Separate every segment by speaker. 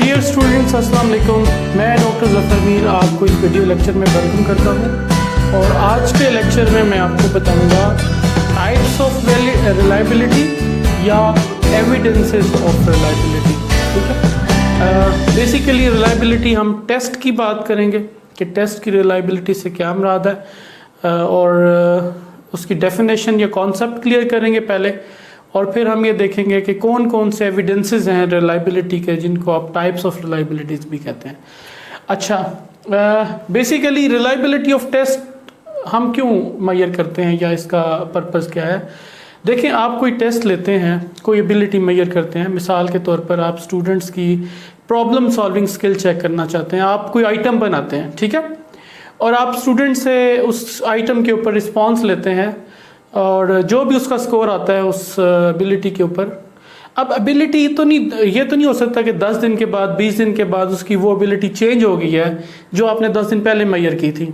Speaker 1: Dear students, अस्सलाम वालेकुम। मैं डॉक्टर ज़फ़र मीर आपको इस वीडियो लेक्चर में वेलकम करता हूँ। और आज के लेक्चर में मैं आपको बताऊँगा टाइप्स ऑफ रिलायबिलिटी या एविडेंसेस ऑफ रिलायबिलिटी। ठीक है, बेसिकली रिलायबिलिटी हम टेस्ट की बात करेंगे कि टेस्ट की रिलायबिलिटी से क्या मुराद है, और उसकी डेफिनेशन या कॉन्सेप्ट क्लियर करेंगे पहले, और फिर हम ये देखेंगे कि कौन कौन से एविडेंसेस हैं रिलायबिलिटी के जिनको आप टाइप्स ऑफ रिलायबिलिटीज भी कहते हैं। अच्छा, बेसिकली रिलायबिलिटी ऑफ टेस्ट हम क्यों मेजर करते हैं या इसका पर्पस क्या है। देखें, आप कोई टेस्ट लेते हैं, कोई एबिलिटी मेजर करते हैं। मिसाल के तौर पर आप स्टूडेंट्स की प्रॉब्लम सॉल्विंग स्किल चेक करना चाहते हैं। आप कोई आइटम बनाते हैं, ठीक है, और आप स्टूडेंट से उस आइटम के ऊपर रिस्पॉन्स लेते हैं और जो भी उसका स्कोर आता है उस एबिलिटी के ऊपर। अब एबिलिटी तो नहीं, ये तो नहीं हो सकता कि 10 दिन के बाद 20 दिन के बाद उसकी वो एबिलिटी चेंज हो गई है जो आपने 10 दिन पहले मेजर की थी।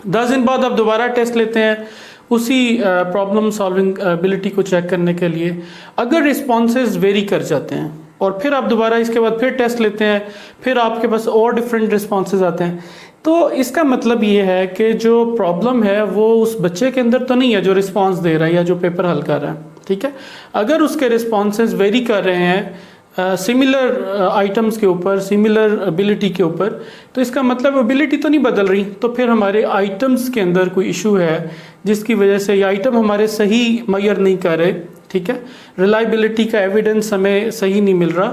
Speaker 1: 10 दिन बाद आप दोबारा टेस्ट लेते हैं उसी प्रॉब्लम सॉल्विंग एबिलिटी को चेक करने के लिए। अगर रिस्पॉन्सेज वेरी कर जाते हैं और फिर आप दोबारा इसके बाद फिर टेस्ट लेते हैं, फिर आपके पास और डिफरेंट रिस्पॉन्सेज आते हैं, तो इसका मतलब ये है कि जो प्रॉब्लम है वो उस बच्चे के अंदर तो नहीं है जो रिस्पांस दे रहा है या जो पेपर हल कर रहा है। ठीक है, अगर उसके रिस्पॉन्सेज वेरी कर रहे हैं सिमिलर आइटम्स के ऊपर, सिमिलर एबिलिटी के ऊपर, तो इसका मतलब एबिलिटी तो नहीं बदल रही, तो फिर हमारे आइटम्स के अंदर कोई इशू है जिसकी वजह से ये आइटम हमारे सही मेजर नहीं कर रहे। ठीक है, रिलायबिलिटी का एविडेंस हमें सही नहीं मिल रहा,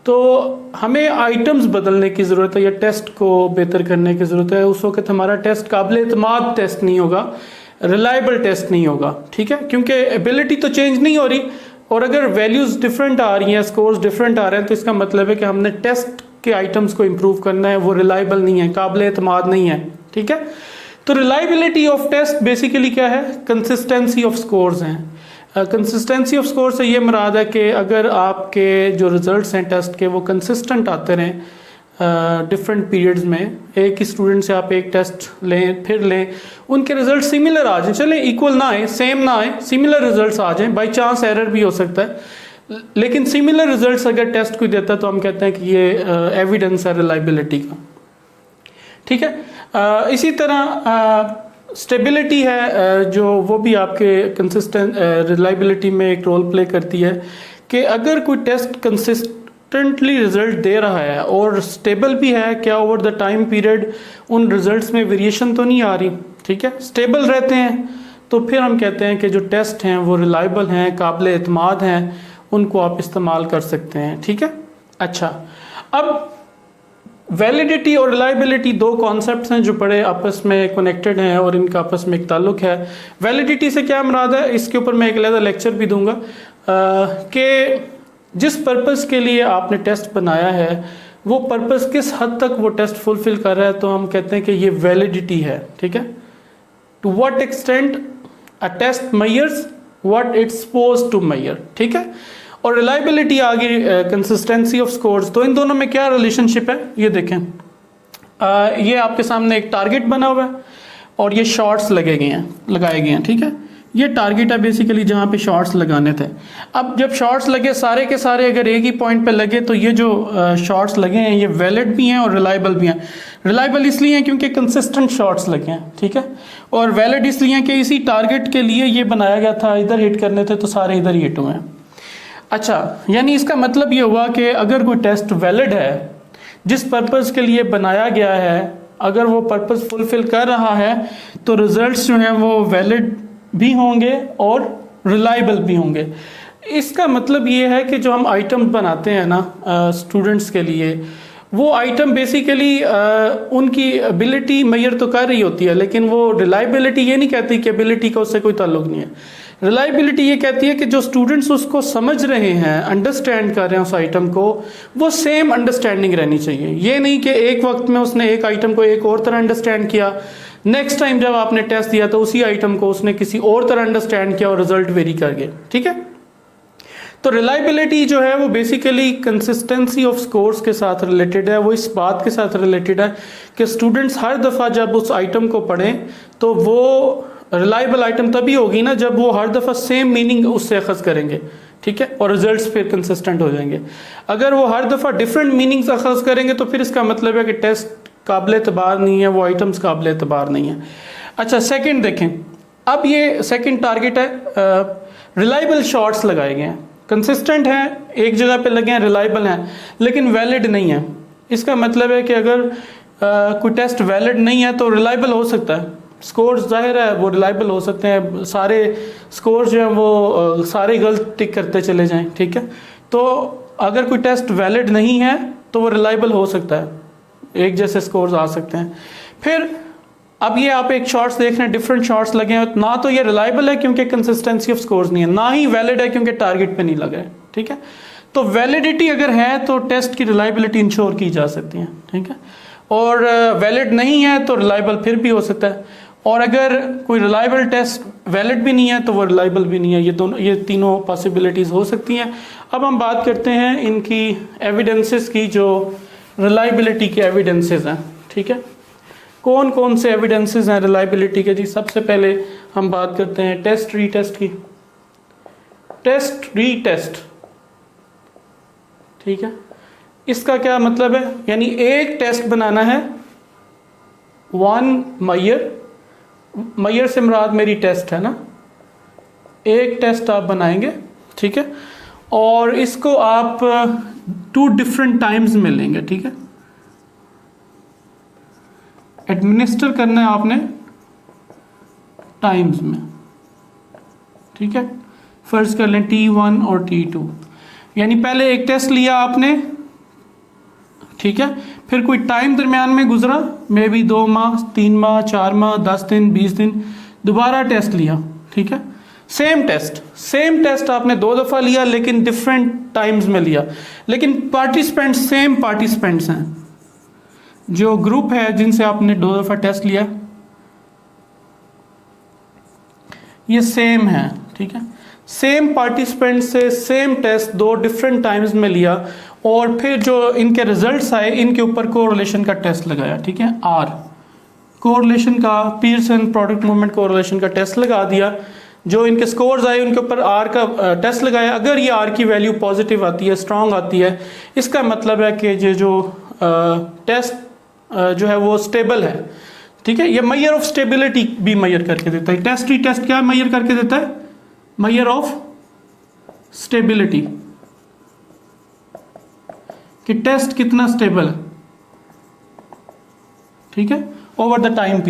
Speaker 1: तो हमें आइटम्स बदलने की ज़रूरत है या टेस्ट को बेहतर करने की ज़रूरत है। उस वक्त हमारा टेस्ट काबिल एतमाद टेस्ट नहीं होगा, रिलायबल टेस्ट नहीं होगा। ठीक है, क्योंकि एबिलिटी तो चेंज नहीं हो रही, और अगर वैल्यूज़ डिफरेंट आ रही हैं, स्कोर्स डिफरेंट आ रहे हैं, तो इसका मतलब है कि हमने टेस्ट के आइटम्स को इम्प्रूव करना है, वो रिलायबल नहीं है, काबिल एतमाद नहीं है। ठीक है, तो रिलायबिलिटी ऑफ टेस्ट बेसिकली क्या है, कंसिस्टेंसी ऑफ स्कोर्स हैं। कंसिस्टेंसी ऑफ स्कोर से ये मुराद है कि अगर आपके जो रिजल्ट्स हैं टेस्ट के वो कंसिस्टेंट आते रहें डिफरेंट पीरियड्स में, एक ही स्टूडेंट से आप एक टेस्ट लें फिर लें, उनके रिजल्ट सिमिलर आ जाएं, चलें इक्वल ना आए, सेम ना आए, सिमिलर रिजल्ट्स आ जाएं, बाई चांस एरर भी हो सकता है, लेकिन सिमिलर रिजल्ट्स अगर टेस्ट कोई देता है तो हम कहते हैं कि ये एविडेंस है रिलायबिलिटी का। ठीक है, इसी तरह स्टेबिलिटी है जो वो भी आपके कंसिस्टेंट रिलायबिलिटी में एक रोल प्ले करती है कि अगर कोई टेस्ट कंसिस्टेंटली रिजल्ट दे रहा है और स्टेबल भी है, क्या ओवर द टाइम पीरियड उन रिजल्ट्स में वेरिएशन तो नहीं आ रही। ठीक है, स्टेबल रहते हैं, तो फिर हम कहते हैं कि जो टेस्ट हैं वो रिलायबल हैं, काबिल एतमाद हैं, उनको आप इस्तेमाल कर सकते हैं। ठीक है, अच्छा, अब वैलिडिटी और रिलायबिलिटी दो कॉन्सेप्ट्स हैं जो बड़े आपस में कनेक्टेड हैं और इनका आपस में एक ताल्लुक है। वैलिडिटी से क्या मुराद है, इसके ऊपर मैं एक अलग लेक्चर भी दूंगा कि जिस पर्पस के लिए आपने टेस्ट बनाया है वो पर्पस किस हद तक वो टेस्ट फुलफिल कर रहा है, तो हम कहते हैं कि ये वैलिडिटी है। ठीक है, to what extent a test measures what it's supposed to measure. ठीक है, और रिलायबिलिटी आ गई कंसिस्टेंसी ऑफ स्कोर्स। तो इन दोनों में क्या रिलेशनशिप है ये देखें। ये आपके सामने एक टारगेट बना हुआ है और ये शॉट्स लगाए गए हैं। ठीक है, ये टारगेट है बेसिकली जहाँ पे शॉट्स लगाने थे। अब जब शॉट्स लगे सारे के सारे अगर एक ही पॉइंट पे लगे तो ये जो शॉट्स लगे हैं ये वैलिड भी हैं और रिलायबल भी हैं। रिलायबल इसलिए हैं क्योंकि कंसिस्टेंट शॉट्स लगे हैं। ठीक है, और वैलिड इसलिए हैं कि इसी टारगेट के लिए ये बनाया गया था, इधर हिट करने थे तो सारे इधर हिट हुए हैं। अच्छा, यानी इसका मतलब ये हुआ कि अगर कोई टेस्ट वैलिड है, जिस पर्पस के लिए बनाया गया है, अगर वो पर्पस फुलफिल कर रहा है तो रिजल्ट्स जो हैं वो वैलिड भी होंगे और रिलायबल भी होंगे। इसका मतलब ये है कि जो हम आइटम बनाते हैं ना स्टूडेंट्स के लिए, वो आइटम बेसिकली उनकी एबिलिटी मेजर तो कर रही होती है, लेकिन वो रिलायबिलिटी ये नहीं कहती कि एबिलिटी का उससे कोई ताल्लुक नहीं है। रिलायबिलिटी ये कहती है कि जो स्टूडेंट्स उसको समझ रहे हैं, अंडरस्टैंड कर रहे हैं उस आइटम को, वो सेम अंडरस्टैंडिंग रहनी चाहिए। ये नहीं कि एक वक्त में उसने एक आइटम को एक और तरह अंडरस्टैंड किया, नेक्स्ट टाइम जब आपने टेस्ट दिया तो उसी आइटम को उसने किसी और तरह अंडरस्टैंड किया और रिजल्ट वेरी कर गए। ठीक है, तो रिलायबिलिटी जो है वो बेसिकली कंसिस्टेंसी ऑफ स्कोर्स के साथ रिलेटेड है। वो इस बात के साथ रिलेटेड है कि स्टूडेंट्स हर दफ़ा जब उस आइटम को पढ़ें तो वो रिलायबल आइटम तभी होगी ना जब वो हर दफ़ा सेम मीनिंग उससे अखज़ करेंगे, ठीक है, और रिजल्ट्स फिर कंसिस्टेंट हो जाएंगे। अगर वो हर दफ़ा डिफरेंट मीनिंग्स अखज़ करेंगे तो फिर इसका मतलब है कि टेस्ट काबिल एतबार नहीं है, वो आइटम्स काबिल एतबार नहीं है। अच्छा, सेकंड देखें, अब ये सेकंड टारगेट है, रिलायबल शॉर्ट्स लगाए गए हैं, कंसिस्टेंट हैं, एक जगह पे लगे हैं, रिलायबल हैं, लेकिन वैलिड नहीं है। इसका मतलब है कि अगर कोई टेस्ट वैलिड नहीं है तो रिलायबल हो सकता है, स्कोर्स जाहिर है वो रिलायबल हो सकते हैं, सारे स्कोर्स जो हैं वो सारे गलत टिक करते चले जाएं, ठीक है। तो अगर कोई टेस्ट वैलिड नहीं है तो वो रिलायबल हो सकता है, एक जैसे स्कोर्स आ सकते हैं। फिर अब ये आप एक शॉर्ट्स देख रहे हैं, डिफरेंट शॉर्ट्स लगे हैं, ना तो ये रिलायबल है क्योंकि कंसिस्टेंसी ऑफ स्कोर्स नहीं है, ना ही वैलिड है क्योंकि टारगेट पे नहीं लगा है, ठीक है। तो वैलिडिटी अगर है तो टेस्ट की रिलायबिलिटी इंश्योर की जा सकती है, ठीक है, और वैलिड नहीं है तो रिलायबल फिर भी हो सकता है, और अगर कोई रिलायबल टेस्ट वैलिड भी नहीं है तो वो रिलायबल भी नहीं है। ये तीनों पॉसिबिलिटीज़ हो सकती हैं। अब हम बात करते हैं इनकी एविडेंसेस की, जो रिलायबिलिटी के एविडेंसेस हैं, ठीक है। कौन कौन से एविडेंसेस हैं रिलायबिलिटी के जी? सबसे पहले हम बात करते हैं टेस्ट रीटेस्ट की। टेस्ट रीटेस्ट, ठीक है, इसका क्या मतलब है? यानी एक टेस्ट बनाना है, वन मैयर से मुराद मेरी टेस्ट है ना, एक टेस्ट आप बनाएंगे, ठीक है, और इसको आप 2 डिफरेंट टाइम्स में लेंगे, ठीक है। एडमिनिस्टर करना है आपने टाइम्स में, ठीक है। फर्ज कर लें T1 और T2, यानी पहले एक टेस्ट लिया आपने, ठीक है, फिर कोई टाइम दरमियान में गुजरा, मे बी 2 माह, 3 माह, 4 माह, 10 दिन, 20 दिन, दोबारा टेस्ट लिया, ठीक है। सेम टेस्ट आपने 2 दफ़ा लिया लेकिन डिफरेंट टाइम्स में लिया, लेकिन पार्टिसिपेंट्स सेम पार्टिसिपेंट्स हैं, जो ग्रुप है जिनसे आपने 2 दफ़ा टेस्ट लिया ये सेम है, ठीक है। सेम पार्टिसिपेंट से सेम टेस्ट 2 डिफरेंट टाइम्स में लिया और फिर जो इनके रिजल्ट्स आए इनके ऊपर कोरिलेशन का टेस्ट लगाया, ठीक है, आर कोरिलेशन का, पियर्सन प्रोडक्ट मूवमेंट कोरिलेशन का टेस्ट लगा दिया। जो इनके स्कोर्स आए उनके ऊपर आर का टेस्ट लगाया। अगर ये आर की वैल्यू पॉजिटिव आती है, स्ट्रांग आती है, इसका मतलब है कि ये जो टेस्ट जो है वो स्टेबल है, ठीक है। ये मेजर ऑफ स्टेबिलिटी भी मेजर करके देता है। टेस्ट रीटेस्ट क्या मेजर करके देता है? मेजर ऑफ स्टेबिलिटी, कि टेस्ट कितना स्टेबल है, ठीक है, ओवर द टाइम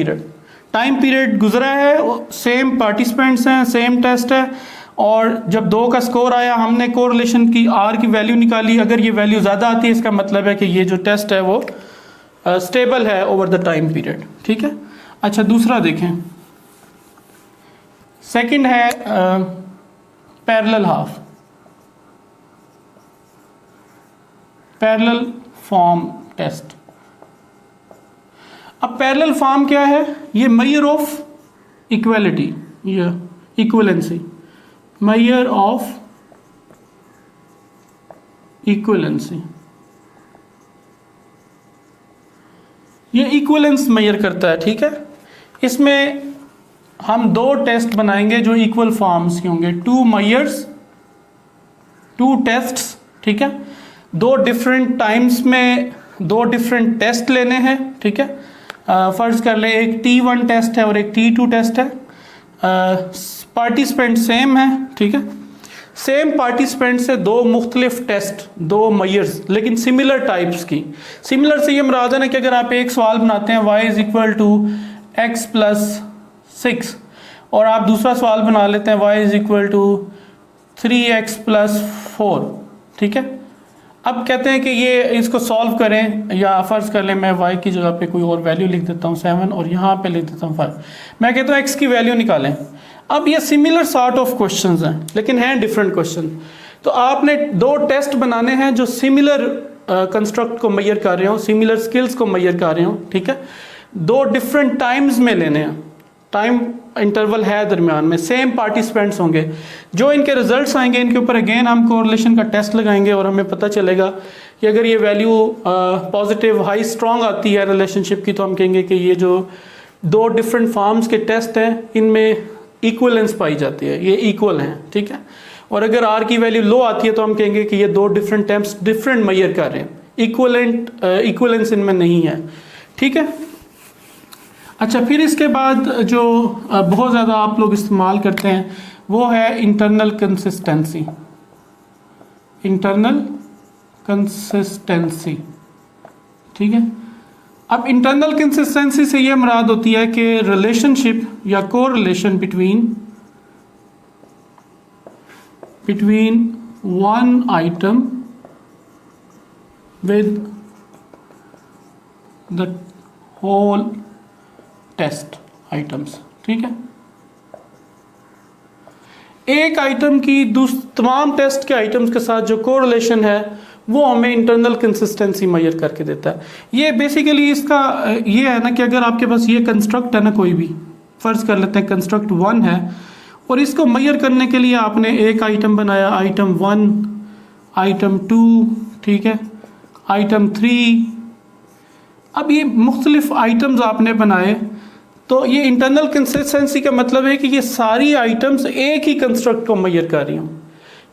Speaker 1: पीरियड गुजरा है, सेम पार्टिसिपेंट्स हैं, सेम टेस्ट है, और जब 2 का स्कोर आया हमने कोरिलेशन की आर की वैल्यू निकाली। अगर ये वैल्यू ज़्यादा आती है इसका मतलब है कि ये जो टेस्ट है वो स्टेबल है ओवर द टाइम पीरियड, ठीक है। अच्छा, दूसरा देखें, सेकंड है parallel half, parallel form test. अब पैरेलल फॉर्म क्या है? ये मेजर ऑफ इक्वलिटी, ये इक्विवेलेंसी, मेजर ऑफ इक्विवेलेंसी, ये इक्विवेलेंस मेजर करता है, ठीक है। इसमें हम 2 टेस्ट बनाएंगे जो इक्वल फॉर्म्स के होंगे, 2 मेजर्स, 2 टेस्ट्स, ठीक है। 2 डिफरेंट टाइम्स में 2 डिफरेंट टेस्ट लेने हैं, ठीक है। फर्ज कर ले एक T1 टेस्ट है और एक T2 टेस्ट है, पार्टिसिपेंट सेम है, ठीक है। सेम पार्टिसिपेंट से 2 मुख्तलिफ टेस्ट, 2 मेजर्स, लेकिन सिमिलर टाइप्स की। सिमिलर से ये मुराद है ना कि अगर आप एक सवाल बनाते हैं y is equal to x plus 6 और आप दूसरा सवाल बना लेते हैं y is equal to 3x plus 4, ठीक है। अब कहते हैं कि ये इसको सॉल्व करें, या फर्ज कर लें मैं y की जगह पे कोई और वैल्यू लिख देता हूँ 7 और यहाँ पे लिख देता हूँ 5। मैं कहता हूँ x की वैल्यू निकालें। अब ये सिमिलर सॉर्ट ऑफ क्वेश्चंस हैं लेकिन हैं डिफरेंट क्वेश्चन। तो आपने 2 टेस्ट बनाने हैं जो सिमिलर कंस्ट्रक्ट को मेजर कर रहे हो, सिमिलर स्किल्स को मेजर कर रहे हो, ठीक है। 2 डिफरेंट टाइम्स में लेने हैं, टाइम इंटरवल है दरमियान में, सेम पार्टिसिपेंट्स होंगे। जो इनके रिजल्ट्स आएंगे इनके ऊपर अगेन हम कोरिलेशन का टेस्ट लगाएंगे और हमें पता चलेगा कि अगर ये वैल्यू पॉजिटिव हाई स्ट्रॉन्ग आती है रिलेशनशिप की तो हम कहेंगे कि ये जो दो डिफरेंट फॉर्म्स के टेस्ट हैं, इनमें इक्वलेंस पाई जाती है, ये इक्वल हैं, ठीक है। और अगर आर की वैल्यू लो आती है तो हम कहेंगे कि ये दो डिफरेंट टेम्प्स डिफरेंट मेजर कर रहे हैं, इक्वलेंस इनमें नहीं है, ठीक है। अच्छा, फिर इसके बाद जो बहुत ज़्यादा आप लोग इस्तेमाल करते हैं वो है इंटरनल कंसिस्टेंसी। इंटरनल कंसिस्टेंसी, ठीक है। अब इंटरनल कंसिस्टेंसी से ये मुराद होती है कि रिलेशनशिप या correlation between one item with the whole test items, ठीक है। एक आइटम की तमाम टेस्ट के आइटम्स के साथ जो कोरिलेशन है वो हमें इंटरनल कंसिस्टेंसी मेजर करके देता है। ये बेसिकली इसका ये है ना कि अगर आपके पास ये कंस्ट्रक्ट है ना, कोई भी फर्ज कर लेते हैं कंस्ट्रक्ट 1 है, और इसको मेजर करने के लिए आपने एक आइटम बनाया, आइटम 1, आइटम 2, ठीक है, आइटम 3। अब ये मुख्तलिफ आइटम्स आपने बनाए, तो ये इंटरनल कंसिस्टेंसी का मतलब है कि ये सारी आइटम्स एक ही कंस्ट्रक्ट को मेजर कर रही हूँ,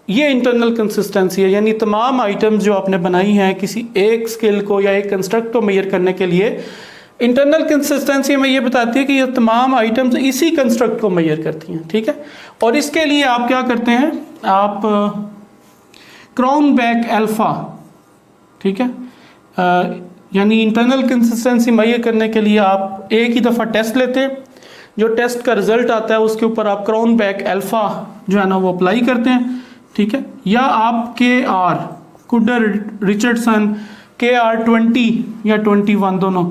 Speaker 1: ये इंटरनल कंसिस्टेंसी है। यानी तमाम आइटम्स जो आपने बनाई हैं किसी एक स्किल को या एक कंस्ट्रक्ट को मेजर करने के लिए, इंटरनल कंसिस्टेंसी में ये बताती है कि ये तमाम आइटम्स इसी कंस्ट्रक्ट को मेजर करती हैं, ठीक है। और इसके लिए आप क्या करते हैं, आप क्राउनबैक अल्फा, ठीक है, यानी इंटरनल कंसिस्टेंसी मेजर करने के लिए आप एक ही दफ़ा टेस्ट लेते हैं, जो टेस्ट का रिजल्ट आता है उसके ऊपर आप क्राउनबैक अल्फा जो है ना वो अप्लाई करते हैं, ठीक है। या आप KR कुडर रिचर्डसन KR20 या 21 दोनों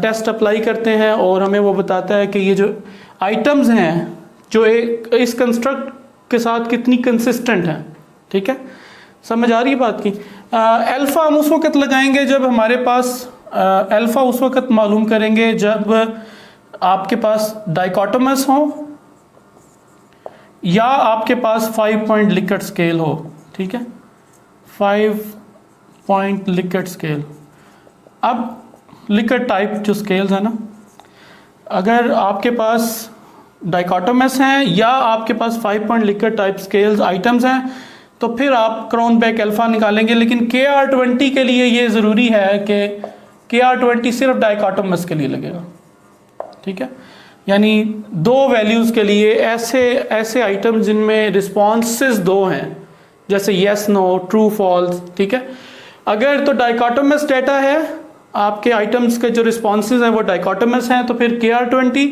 Speaker 1: टेस्ट अप्लाई करते हैं और हमें वो बताता है कि ये जो आइटम्स हैं जो एक इस कंस्ट्रक्ट के साथ कितनी कंसिस्टेंट हैं, ठीक है। समझ आ रही है बात की। अल्फ़ा हम उस वक्त लगाएंगे जब हमारे पास अल्फ़ा उस वक्त मालूम करेंगे जब आपके पास डाइकोटोमस हो या आपके पास 5 पॉइंट लिकर्ट स्केल हो, ठीक है, 5 पॉइंट लिकर्ट स्केल। अब लिकर्ट टाइप जो स्केल्स है ना, अगर आपके पास डाइकोटोमस हैं या आपके पास 5 point Likert type scales items हैं तो फिर आप क्राउनबैक अल्फा निकालेंगे। लेकिन KR20 के लिए ये ज़रूरी है कि KR20 सिर्फ डाइकोटोमस के लिए लगेगा, ठीक है। यानी दो वैल्यूज़ के लिए ऐसे आइटम जिनमें रिस्पॉन्सेस दो हैं, जैसे येस नो ट्रू फॉल्स, ठीक है। अगर तो डाइकोटोमस डेटा है, आपके आइटम्स के जो रिस्पॉन्सेस हैं वो डाइकोटोमस हैं, तो फिर KR20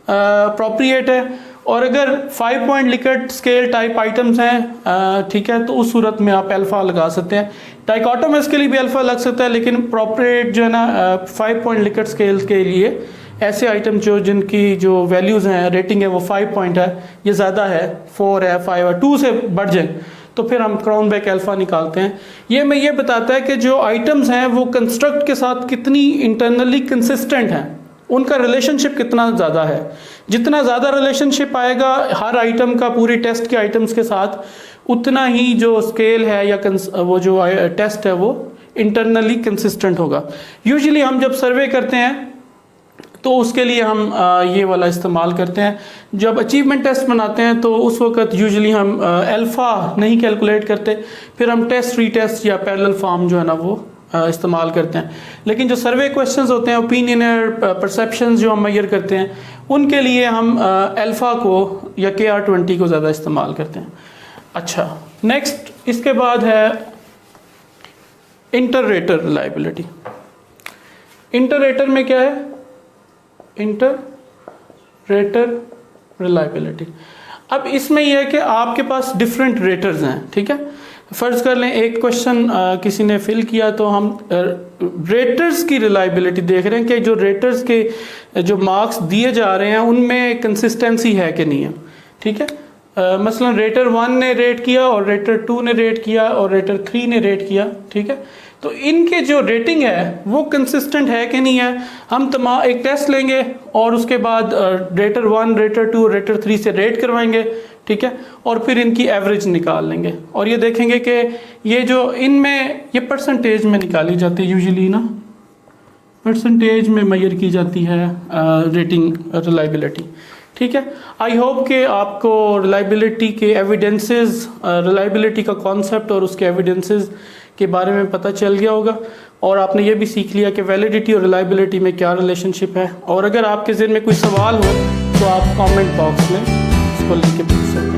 Speaker 1: अप्रोप्रिएट है। और अगर 5 point Likert scale type items हैं, ठीक है, तो उस सूरत में आप अल्फ़ा लगा सकते हैं। डाइकोटोमस के लिए भी अल्फ़ा लग सकता है, लेकिन अप्रोप्रिएट जो है ना 5 पॉइंट लिकर्ट स्केल के लिए ऐसे आइटम जो जिनकी जो वैल्यूज़ हैं, रेटिंग है वो 5 पॉइंट है, ये ज़्यादा है, 4 है, 5 है, 2 से बढ़ जाए तो फिर हम क्राउनबैक अल्फा निकालते हैं। ये बताता है कि जो आइटम्स हैं वो कंस्ट्रक्ट के साथ कितनी इंटरनली कंसिस्टेंट हैं, उनका रिलेशनशिप कितना ज़्यादा है। जितना ज़्यादा रिलेशनशिप आएगा हर आइटम का पूरी टेस्ट के आइटम्स के साथ, उतना ही जो स्केल है या वो जो टेस्ट है वो इंटरनली कंसिस्टेंट होगा। यूजुअली हम जब सर्वे करते हैं तो उसके लिए हम ये वाला इस्तेमाल करते हैं। जब अचीवमेंट टेस्ट बनाते हैं तो उस वक्त यूजुअली हम अल्फ़ा नहीं कैलकुलेट करते, फिर हम टेस्ट रीटेस्ट या पैरेलल फॉर्म जो है ना वो इस्तेमाल करते हैं। लेकिन जो सर्वे क्वेश्चंस होते हैं, ओपिनियन परसेप्शंस जो हम मेजर करते हैं, उनके लिए हम अल्फ़ा को या KR20 को ज़्यादा इस्तेमाल करते हैं। अच्छा, नेक्स्ट इसके बाद है इंटर-रेटर रिलायबिलिटी। इंटर-रेटर में क्या है? Inter-rater reliability. अब इसमें यह है कि आपके पास डिफरेंट रेटर्स हैं, ठीक है। फ़र्ज़ कर लें एक क्वेश्चन किसी ने फिल किया, तो हम रेटर्स की रिलायबिलिटी देख रहे हैं कि जो रेटर्स के जो मार्क्स दिए जा रहे हैं उनमें कंसिस्टेंसी है कि नहीं है, ठीक है। मसलन रेटर 1 ने रेट किया और रेटर 2 ने रेट किया और रेटर 3 ने रेट किया, ठीक है। तो इनके जो रेटिंग है वो कंसिस्टेंट है कि नहीं है। हम तमाम एक टेस्ट लेंगे और उसके बाद रेटर 1, रेटर 2, रेटर 3 से रेट करवाएंगे, ठीक है, और फिर इनकी एवरेज निकाल लेंगे और ये देखेंगे कि ये जो इनमें ये परसेंटेज में निकाली जाती है यूजुअली ना, परसेंटेज में मेजर की जाती है रेटिंग रिलायबिलिटी। ठीक है, आई होप कि आपको रिलायबिलिटी के एविडेंसेस, रिलायबिलिटी का कॉन्सेप्ट और उसके एविडेंसेस के बारे में पता चल गया होगा, और आपने ये भी सीख लिया कि वैलिडिटी और रिलायबिलिटी में क्या रिलेशनशिप है। और अगर आपके ज़हन में कोई सवाल हो तो आप कमेंट बॉक्स में उसको लिख के पूछ सकते हैं।